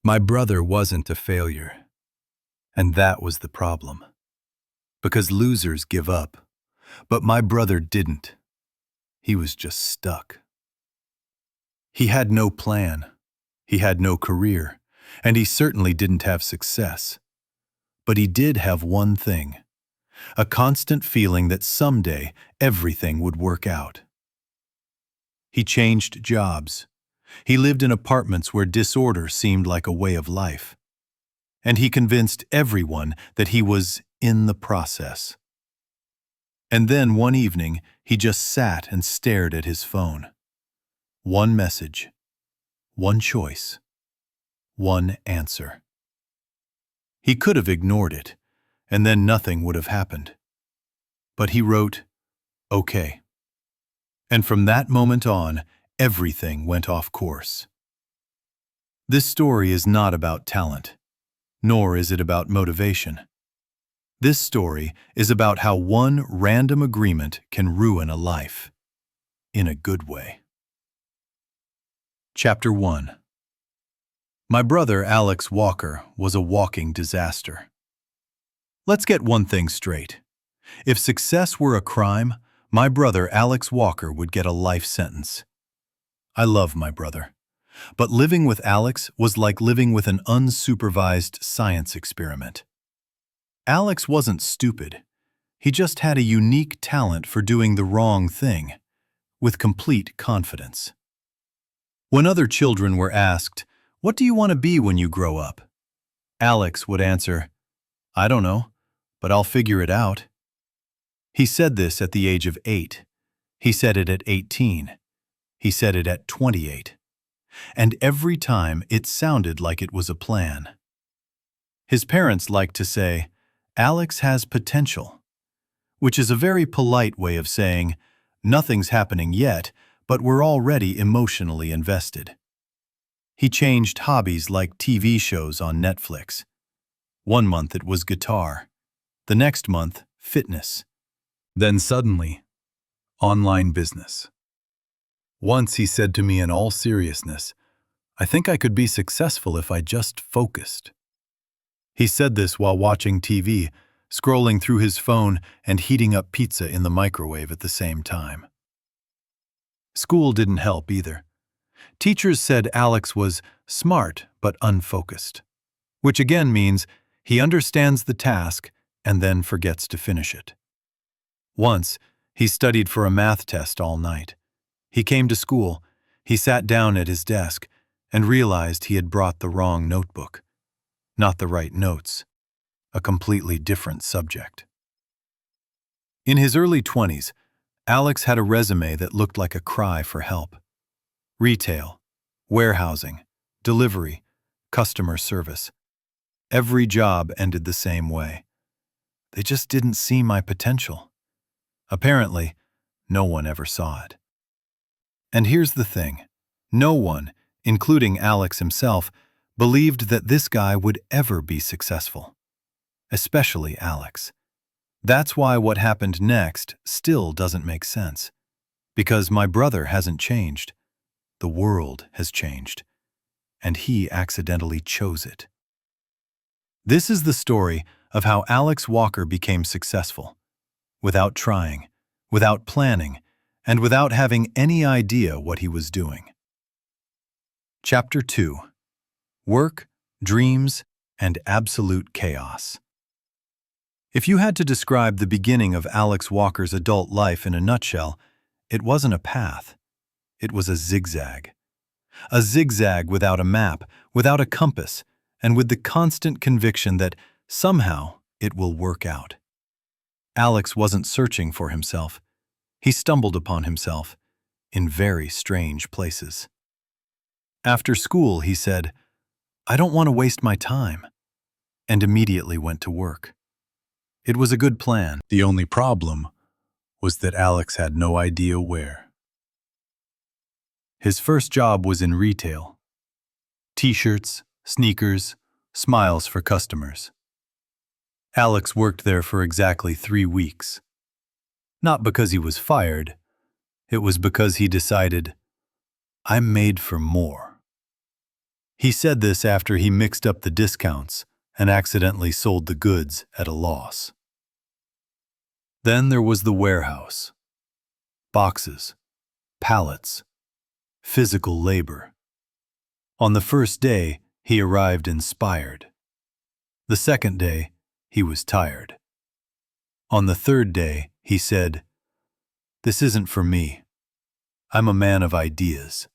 My brother wasn't a failure, and that was the problem. Because losers give up, but my brother didn't. He was just stuck. He had no plan, he had no career, and he certainly didn't have success. But he did have one thing, a constant feeling that someday everything would work out. He changed jobs. He lived in apartments where disorder seemed like a way of life. And he convinced everyone that he was in the process. And then one evening, he just sat and stared at his phone. One message, one choice, one answer. He could have ignored it, and then nothing would have happened. But he wrote, "Okay." And from that moment on, everything went off course. This story is not about talent, nor is it about motivation. This story is about how one random agreement can ruin a life, in a good way. Chapter 1. My brother Alex Walker was a walking disaster. Let's get one thing straight. If success were a crime, my brother Alex Walker would get a life sentence. I love my brother, but living with Alex was like living with an unsupervised science experiment. Alex wasn't stupid. He just had a unique talent for doing the wrong thing, with complete confidence. When other children were asked, "What do you want to be when you grow up?" Alex would answer, "I don't know, but I'll figure it out." He said this at the age of 8. He said it at 18. He said it at 28. And every time it sounded like it was a plan. His parents liked to say, "Alex has potential," which is a very polite way of saying, "Nothing's happening yet, but we're already emotionally invested." He changed hobbies like TV shows on Netflix. One month it was guitar. The next month, fitness. Then suddenly, online business. Once he said to me in all seriousness, "I think I could be successful if I just focused." He said this while watching TV, scrolling through his phone and heating up pizza in the microwave at the same time. School didn't help either. Teachers said Alex was smart but unfocused, which again means he understands the task and then forgets to finish it. Once, he studied for a math test all night. He came to school, he sat down at his desk, and realized he had brought the wrong notebook. Not the right notes. A completely different subject. In his early 20s, Alex had a resume that looked like a cry for help. Retail, warehousing, delivery, customer service. Every job ended the same way. They just didn't see my potential. Apparently, no one ever saw it. And here's the thing. No one, including Alex himself, believed that this guy would ever be successful. Especially Alex. That's why what happened next still doesn't make sense. Because my brother hasn't changed. The world has changed. And he accidentally chose it. This is the story of how Alex Walker became successful. Without trying, without planning, and without having any idea what he was doing. Chapter 2. Work, Dreams, and Absolute Chaos. If you had to describe the beginning of Alex Walker's adult life in a nutshell, it wasn't a path. It was a zigzag. A zigzag without a map, without a compass, and with the constant conviction that somehow it will work out. Alex wasn't searching for himself. He stumbled upon himself in very strange places. After school, he said, "I don't want to waste my time," and immediately went to work. It was a good plan. The only problem was that Alex had no idea where. His first job was in retail. T-shirts, sneakers, smiles for customers. Alex worked there for exactly 3 weeks. Not because he was fired, it was because he decided, "I'm made for more." He said this after he mixed up the discounts and accidentally sold the goods at a loss. Then there was the warehouse. Boxes, pallets, physical labor. On the first day, he arrived inspired. The second day, he was tired. On the third day, he said, "This isn't for me. I'm a man of ideas."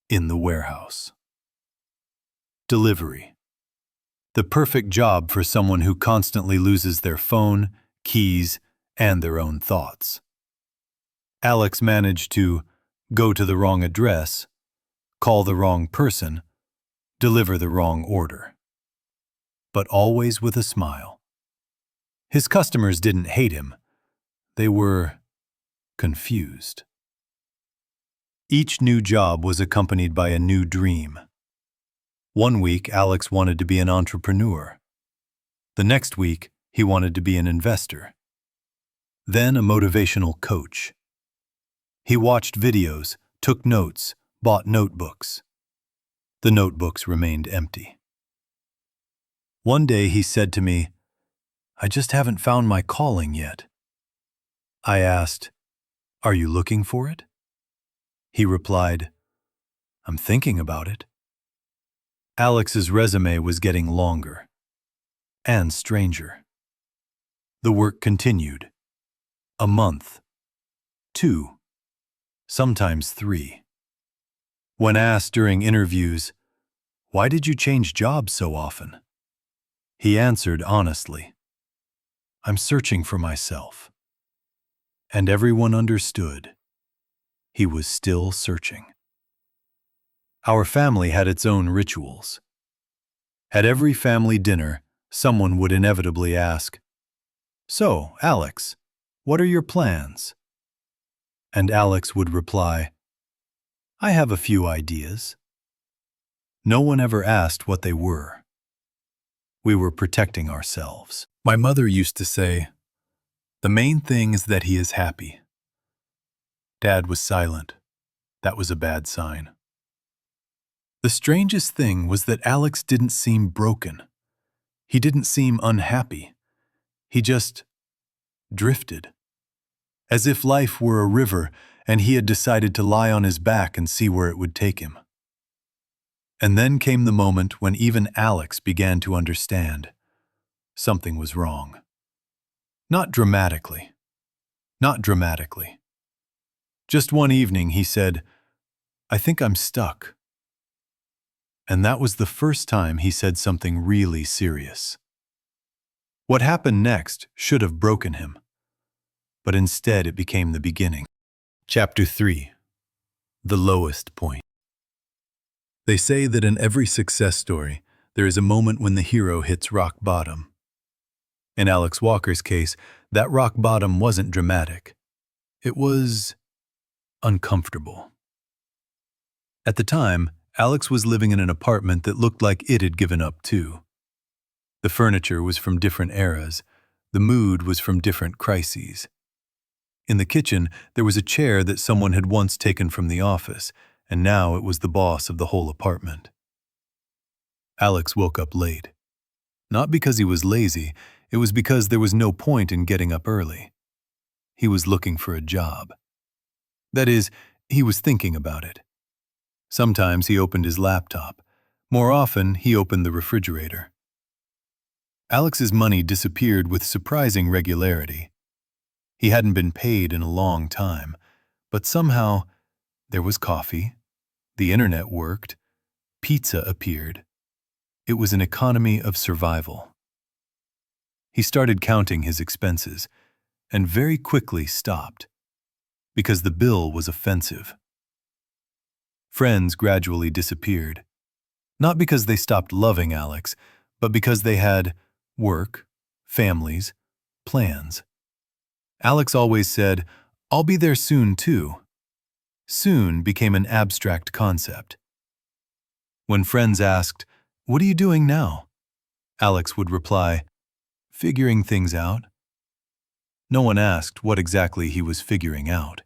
In the warehouse. Delivery. The perfect job for someone who constantly loses their phone, keys, and their own thoughts. Alex managed to go to the wrong address, call the wrong person, deliver the wrong order. But always with a smile. His customers didn't hate him. They were confused. Each new job was accompanied by a new dream. One week, Alex wanted to be an entrepreneur. The next week, he wanted to be an investor. Then a motivational coach. He watched videos, took notes, bought notebooks. The notebooks remained empty. One day he said to me, "I just haven't found my calling yet." I asked, "Are you looking for it?" He replied, "I'm thinking about it." Alex's resume was getting longer and stranger. The work continued. A month, 2, sometimes 3. When asked during interviews, "Why did you change jobs so often?" he answered honestly, "I'm searching for myself." And everyone understood. He was still searching. Our family had its own rituals. At every family dinner, someone would inevitably ask, "So, Alex, what are your plans?" And Alex would reply, "I have a few ideas." No one ever asked what they were. We were protecting ourselves. My mother used to say, "The main thing is that he is happy." Dad was silent. That was a bad sign. The strangest thing was that Alex didn't seem broken. He didn't seem unhappy. He just drifted. As if life were a river and he had decided to lie on his back and see where it would take him. And then came the moment when even Alex began to understand. Something was wrong. Not dramatically. Not dramatically. Just one evening he said, "I think I'm stuck." And that was the first time he said something really serious. What happened next should have broken him, but instead it became the beginning. Chapter 3. The Lowest Point. They say that in every success story, there is a moment when the hero hits rock bottom. In Alex Walker's case, that rock bottom wasn't dramatic. It was uncomfortable. At the time, Alex was living in an apartment that looked like it had given up too. The furniture was from different eras. The mood was from different crises. In the kitchen, there was a chair that someone had once taken from the office, and now it was the boss of the whole apartment. Alex woke up late. Not because he was lazy, it was because there was no point in getting up early. He was looking for a job. That is, he was thinking about it. Sometimes he opened his laptop. More often, he opened the refrigerator. Alex's money disappeared with surprising regularity. He hadn't been paid in a long time, but somehow there was coffee, the internet worked, pizza appeared. It was an economy of survival. He started counting his expenses, and very quickly stopped, because the bill was offensive. Friends gradually disappeared, not because they stopped loving Alex, but because they had work, families, plans. Alex always said, "I'll be there soon too." Soon became an abstract concept. When friends asked, "What are you doing now?" Alex would reply, "Figuring things out." No one asked what exactly he was figuring out.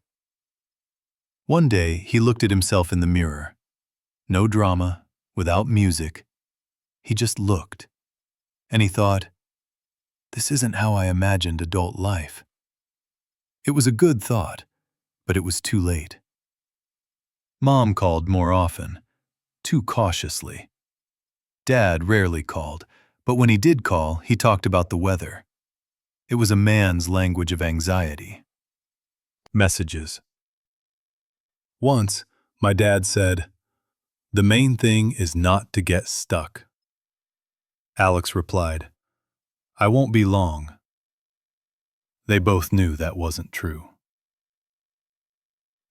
One day, he looked at himself in the mirror. No drama, without music. He just looked, and he thought, this isn't how I imagined adult life. It was a good thought, but it was too late. Mom called more often, too cautiously. Dad rarely called, but when he did call, he talked about the weather. It was a man's language of anxiety. Messages. Once, my dad said, "The main thing is not to get stuck." Alex replied, "I won't be long." They both knew that wasn't true.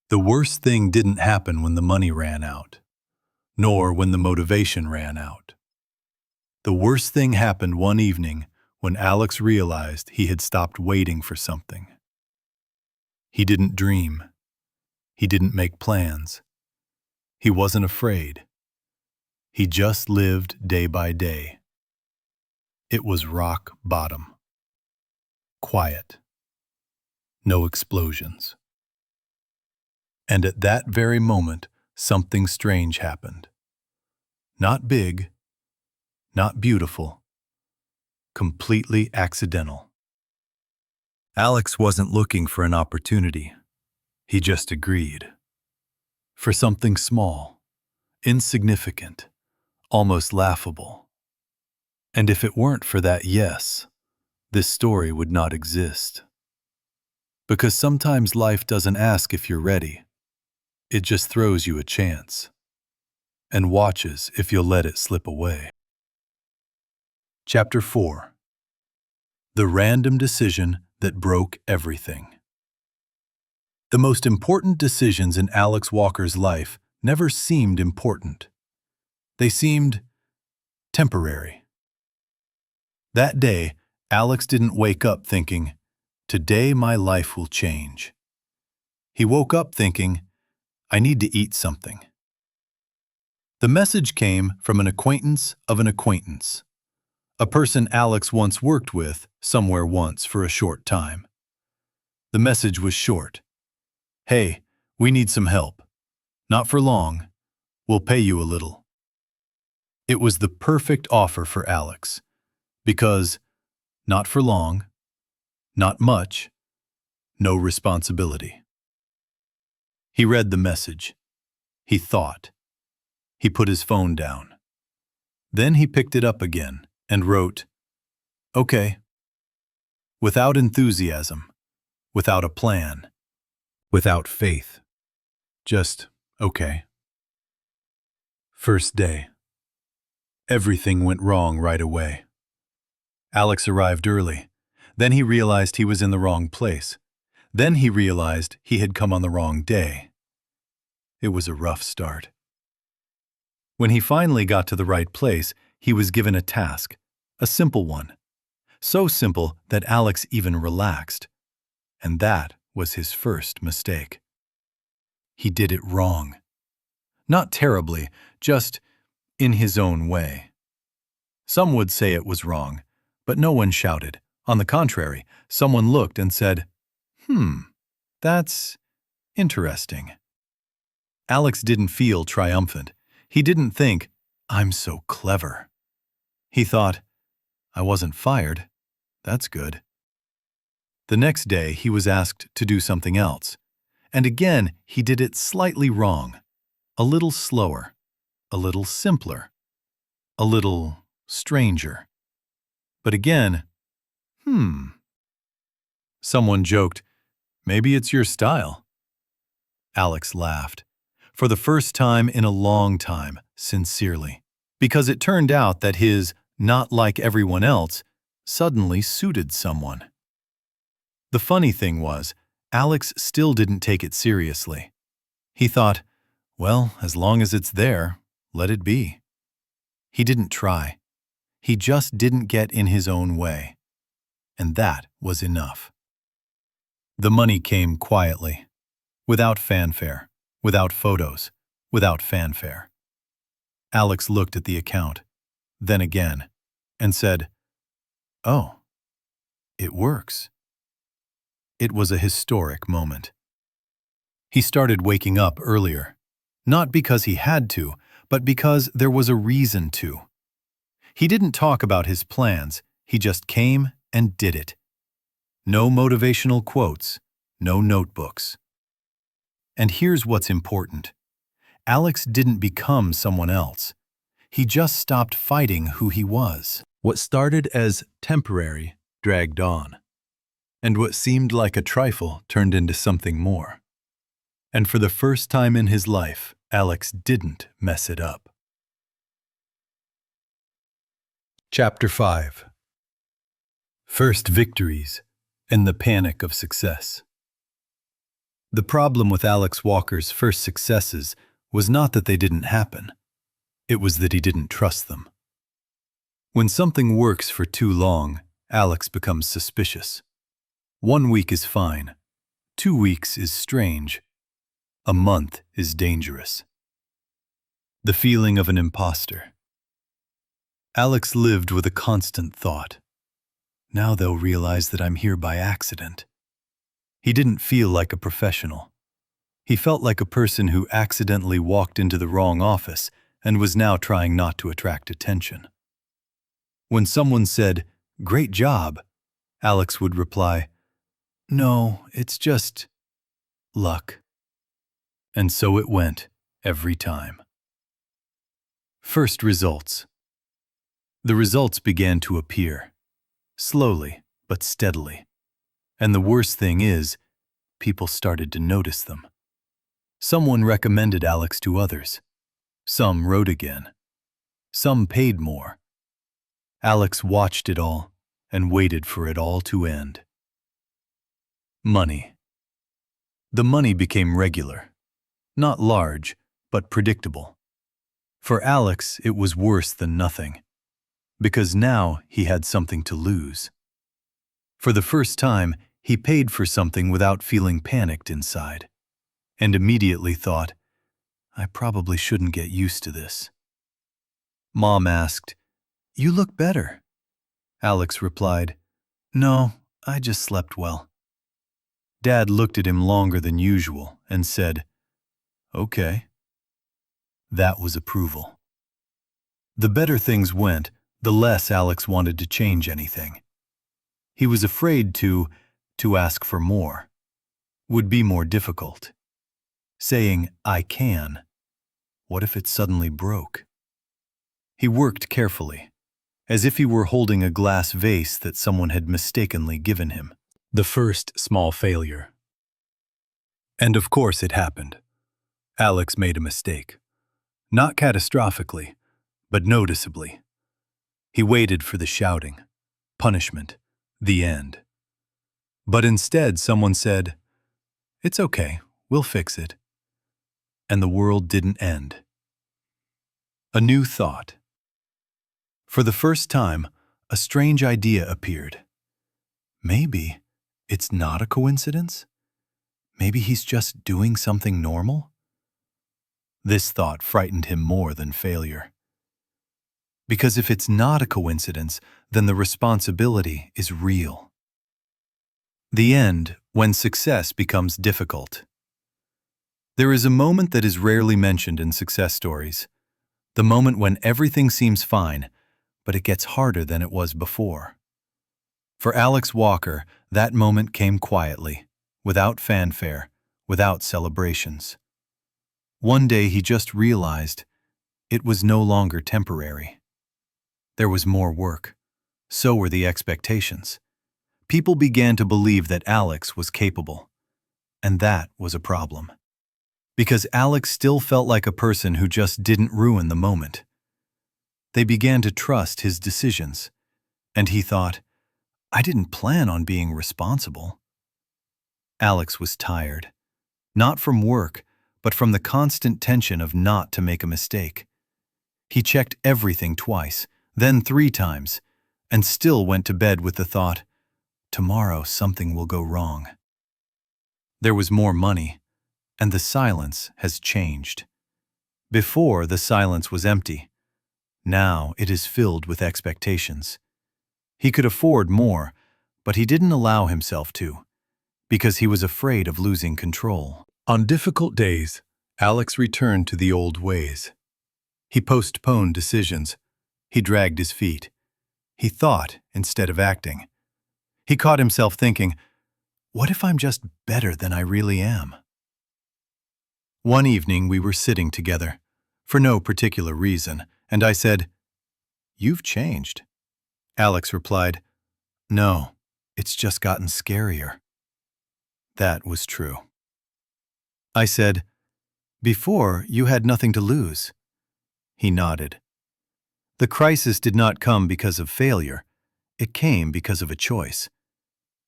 The worst thing didn't happen when the money ran out, nor when the motivation ran out. The worst thing happened one evening when Alex realized he had stopped waiting for something. He didn't dream. He didn't make plans. He wasn't afraid. He just lived day by day. It was rock bottom. Quiet. No explosions. And at that very moment, something strange happened. Not big, not beautiful, completely accidental. Alex wasn't looking for an opportunity. He just agreed. For something small, insignificant, almost laughable. And if it weren't for that yes, this story would not exist. Because sometimes life doesn't ask if you're ready. It just throws you a chance and watches if you'll let it slip away. Chapter 4. The random decision that broke everything. The most important decisions in Alex Walker's life never seemed important. They seemed temporary. That day, Alex didn't wake up thinking, "Today my life will change." He woke up thinking, "I need to eat something." The message came from an acquaintance of an acquaintance, a person Alex once worked with somewhere once for a short time. The message was short. "Hey, we need some help. Not for long. We'll pay you a little." It was the perfect offer for Alex, because not for long, not much, no responsibility. He read the message. He thought. He put his phone down. Then he picked it up again and wrote, "Okay." Without enthusiasm, without a plan, without faith. Just, okay. First day. Everything went wrong right away. Alex arrived early. Then he realized he was in the wrong place. Then he realized he had come on the wrong day. It was a rough start. When he finally got to the right place, he was given a task, a simple one. So simple that Alex even relaxed. And that was his first mistake. He did it wrong. Not terribly, just in his own way. Some would say it was wrong, but no one shouted. On the contrary, someone looked and said, "That's interesting." Alex didn't feel triumphant. He didn't think, "I'm so clever." He thought, "I wasn't fired. That's good." The next day, he was asked to do something else. And again, he did it slightly wrong. A little slower, a little simpler, a little stranger. But again, Someone joked, "Maybe it's your style." Alex laughed. For the first time in a long time, sincerely. Because it turned out that his "not like everyone else" suddenly suited someone. The funny thing was, Alex still didn't take it seriously. He thought, well, as long as it's there, let it be. He didn't try. He just didn't get in his own way. And that was enough. The money came quietly, without fanfare, without photos, without fanfare. Alex looked at the account, then again, and said, "Oh, it works." It was a historic moment. He started waking up earlier, not because he had to, but because there was a reason to. He didn't talk about his plans, he just came and did it. No motivational quotes, no notebooks. And here's what's important. Alex didn't become someone else. He just stopped fighting who he was. What started as temporary dragged on, and what seemed like a trifle turned into something more. And for the first time in his life, Alex didn't mess it up. Chapter 5. First victories and the panic of success. The problem with Alex Walker's first successes was not that they didn't happen. It was that he didn't trust them. When something works for too long, Alex becomes suspicious. 1 week is fine. 2 weeks is strange. A month is dangerous. The feeling of an imposter. Alex lived with a constant thought. Now they'll realize that I'm here by accident. He didn't feel like a professional. He felt like a person who accidentally walked into the wrong office and was now trying not to attract attention. When someone said, "Great job," Alex would reply, "No, it's just luck." And so it went, every time. First results. The results began to appear, slowly but steadily. And the worst thing is, people started to notice them. Someone recommended Alex to others. Some wrote again. Some paid more. Alex watched it all and waited for it all to end. Money. The money became regular. Not large, but predictable. For Alex, it was worse than nothing, because now he had something to lose. For the first time, he paid for something without feeling panicked inside, and immediately thought, I probably shouldn't get used to this. Mom asked, "You look better." Alex replied, "No, I just slept well." Dad looked at him longer than usual and said, "Okay." That was approval. The better things went, the less Alex wanted to change anything. He was afraid to ask for more would be more difficult. Saying, "I can," what if it suddenly broke? He worked carefully, as if he were holding a glass vase that someone had mistakenly given him. The first small failure. And of course it happened. Alex made a mistake. Not catastrophically, but noticeably. He waited for the shouting, punishment, the end. But instead someone said, "It's okay, we'll fix it." And the world didn't end. A new thought. For the first time, a strange idea appeared. Maybe it's not a coincidence? Maybe he's just doing something normal? This thought frightened him more than failure. Because if it's not a coincidence, then the responsibility is real. The end, when success becomes difficult. There is a moment that is rarely mentioned in success stories. The moment when everything seems fine, but it gets harder than it was before. For Alex Walker, that moment came quietly, without fanfare, without celebrations. One day he just realized it was no longer temporary. There was more work. So were the expectations. People began to believe that Alex was capable. And that was a problem. Because Alex still felt like a person who just didn't ruin the moment. They began to trust his decisions. And he thought, I didn't plan on being responsible. Alex was tired. Not from work, but from the constant tension of not to make a mistake. He checked everything twice, then 3 times, and still went to bed with the thought, tomorrow something will go wrong. There was more money, and the silence has changed. Before, the silence was empty. Now it is filled with expectations. He could afford more, but he didn't allow himself to, because he was afraid of losing control. On difficult days, Alex returned to the old ways. He postponed decisions. He dragged his feet. He thought instead of acting. He caught himself thinking, what if I'm just better than I really am? One evening we were sitting together, for no particular reason, and I said, "You've changed." Alex replied, "No, it's just gotten scarier." That was true. I said, "Before, you had nothing to lose." He nodded. The crisis did not come because of failure. It came because of a choice.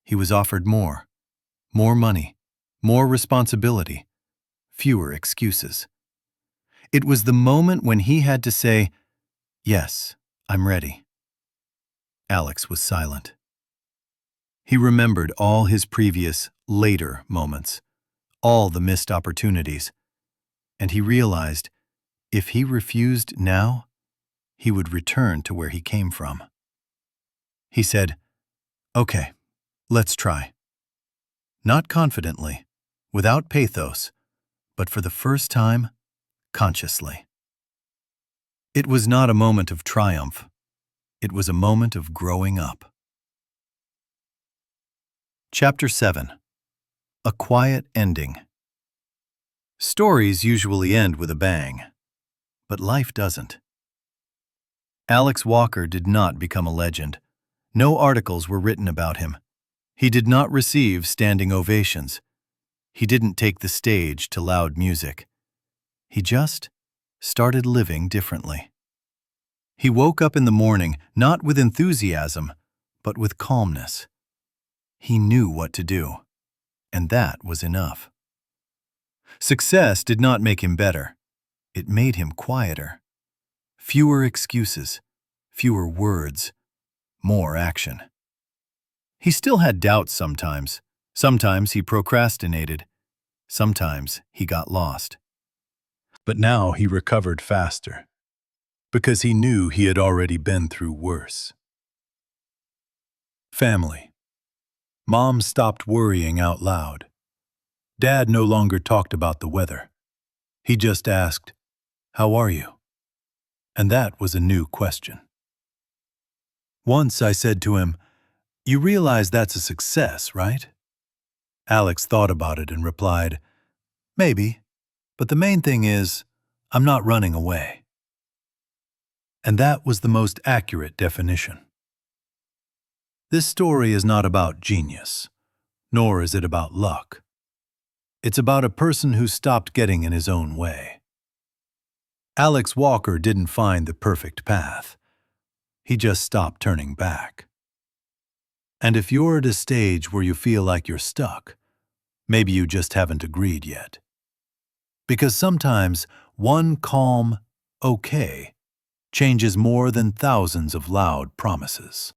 He was offered more money, more responsibility, fewer excuses. It was the moment when he had to say, "Yes, I'm ready." Alex was silent. He remembered all his previous later moments, all the missed opportunities, and he realized if he refused now, he would return to where he came from. He said, "Okay, let's try." Not confidently, without pathos, but for the first time, consciously. It was not a moment of triumph. It was a moment of growing up. Chapter 7. A Quiet Ending. Stories usually end with a bang, but life doesn't. Alex Walker did not become a legend. No articles were written about him. He did not receive standing ovations. He didn't take the stage to loud music. He just started living differently. He woke up in the morning not with enthusiasm, but with calmness. He knew what to do, and that was enough. Success did not make him better. It made him quieter. Fewer excuses, fewer words, more action. He still had doubts sometimes. Sometimes he procrastinated. Sometimes he got lost. But now he recovered faster, because he knew he had already been through worse. Family. Mom stopped worrying out loud. Dad no longer talked about the weather. He just asked, "How are you?" And that was a new question. Once I said to him, "You realize that's a success, right?" Alex thought about it and replied, "Maybe, but the main thing is, I'm not running away." And that was the most accurate definition. This story is not about genius, nor is it about luck. It's about a person who stopped getting in his own way. Alex Walker didn't find the perfect path. He just stopped turning back. And if you're at a stage where you feel like you're stuck, maybe you just haven't agreed yet. Because sometimes one calm, "okay," changes more than thousands of loud promises.